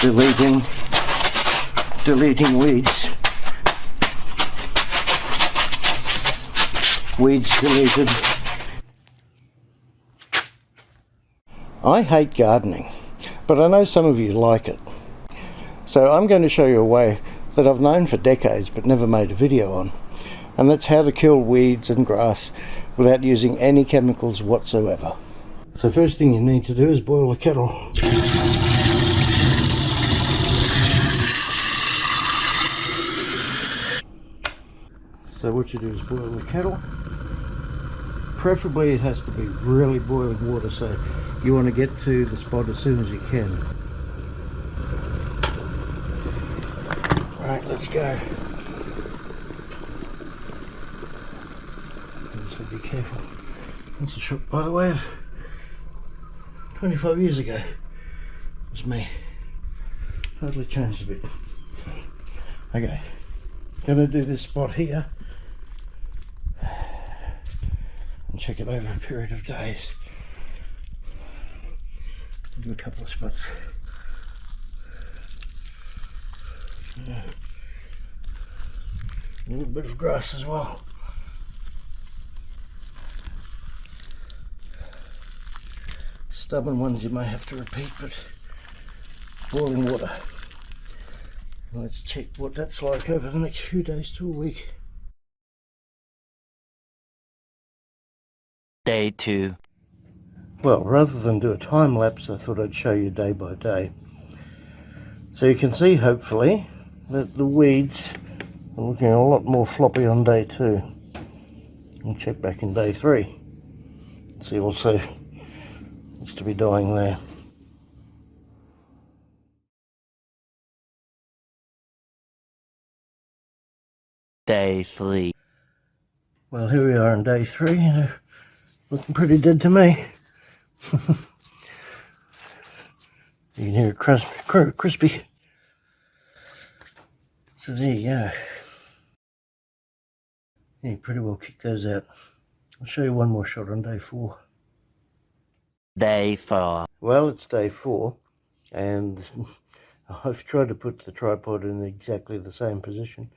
deleting weeds. Weeds deleted. I hate gardening, but I know some of you like it. So I'm going to show you a way that I've known for decades but never made a video on. And that's how to kill weeds and grass without using any chemicals whatsoever. So first thing you need to do is boil a kettle. So what you do is boil the kettle. Preferably it has to be really boiling water, so you want to get to the spot as soon as you can. Right, let's go. Obviously be careful. That's a shot, by the way, of 25 years ago. It was me. Totally changed a bit. Okay, gonna do this spot here and check it over a period of days. Do a couple of spots. A little bit of grass as well. Stubborn ones you may have to repeat, but boiling water. Let's check what that's like over the next few days to a week. Day 2. Well, rather than do a time lapse, I thought I'd show you day by day. So you can see, hopefully, that the weeds are looking a lot more floppy on day 2. We'll check back in day 3. See, also looks to be dying there. Day 3. Well, here we are on day 3. They're looking pretty dead to me. You can hear it crispy. So there you go. Yeah, pretty well kick those out. I'll show you one more shot on day 4. Day 4. Well, it's day 4, and I've tried to put the tripod in exactly the same position.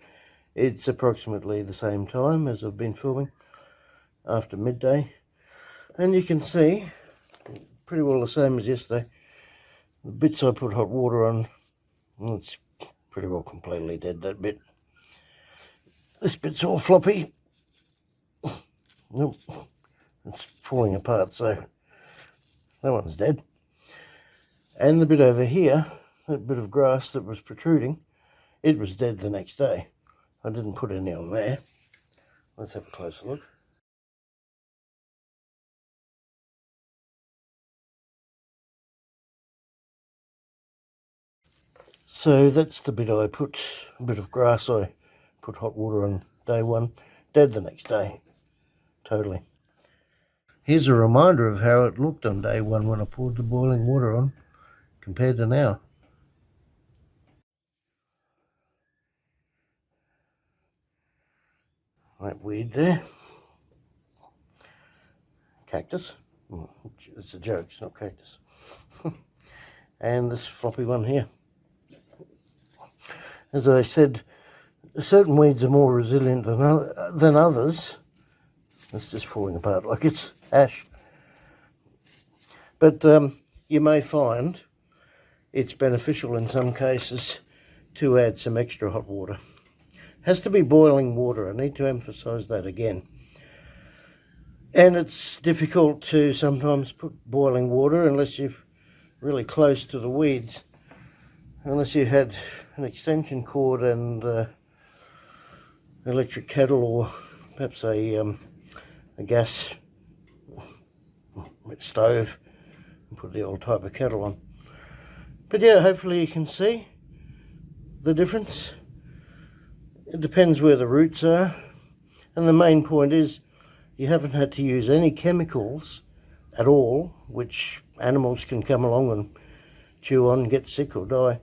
It's approximately the same time as I've been filming, after midday, and you can see pretty well the same as yesterday. The bits I put hot water on, well, it's pretty well completely dead, that bit. This bit's all floppy. Nope, it's falling apart, so that one's dead. And the bit over here, that bit of grass that was protruding, it was dead the next day. I didn't put any on there. Let's have a closer look. So that's the bit I put, a bit of grass I put hot water on day 1, dead the next day, totally. Here's a reminder of how it looked on day 1 when I poured the boiling water on, compared to now. That weed there. Cactus. It's a joke, it's not cactus. And this floppy one here. As I said, certain weeds are more resilient than others. It's just falling apart like it's ash. But you may find it's beneficial in some cases to add some extra hot water. Has to be boiling water, I need to emphasize that again. And it's difficult to sometimes put boiling water unless you're really close to the weeds. Unless you had an extension cord and electric kettle, or perhaps a gas stove, and put the old type of kettle on. But yeah, hopefully you can see the difference. It depends where the roots are, and the main point is you haven't had to use any chemicals at all, which animals can come along and chew on, get sick or die.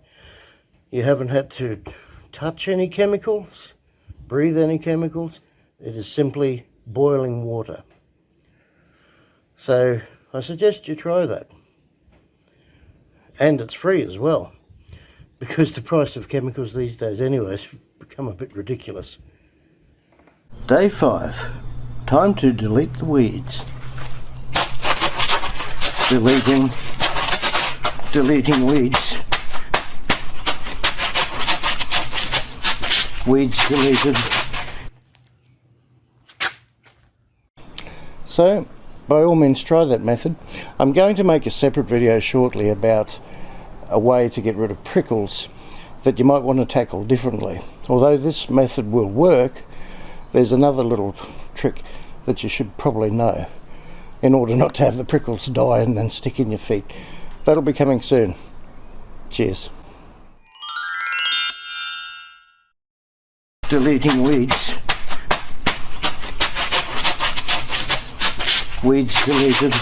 You haven't had to touch any chemicals, breathe any chemicals. It is simply boiling water. So I suggest you try that. And it's free as well. because the price of chemicals these days anyway has become a bit ridiculous. Day 5. Time to delete the weeds. Deleting weeds. Weeds deleted. So, by all means try that method. I'm going to make a separate video shortly about a way to get rid of prickles that you might want to tackle differently. Although this method will work, there's another little trick that you should probably know in order not to have the prickles die and then stick in your feet. That'll be coming soon. Cheers. Deleting weeds. Weeds deleted.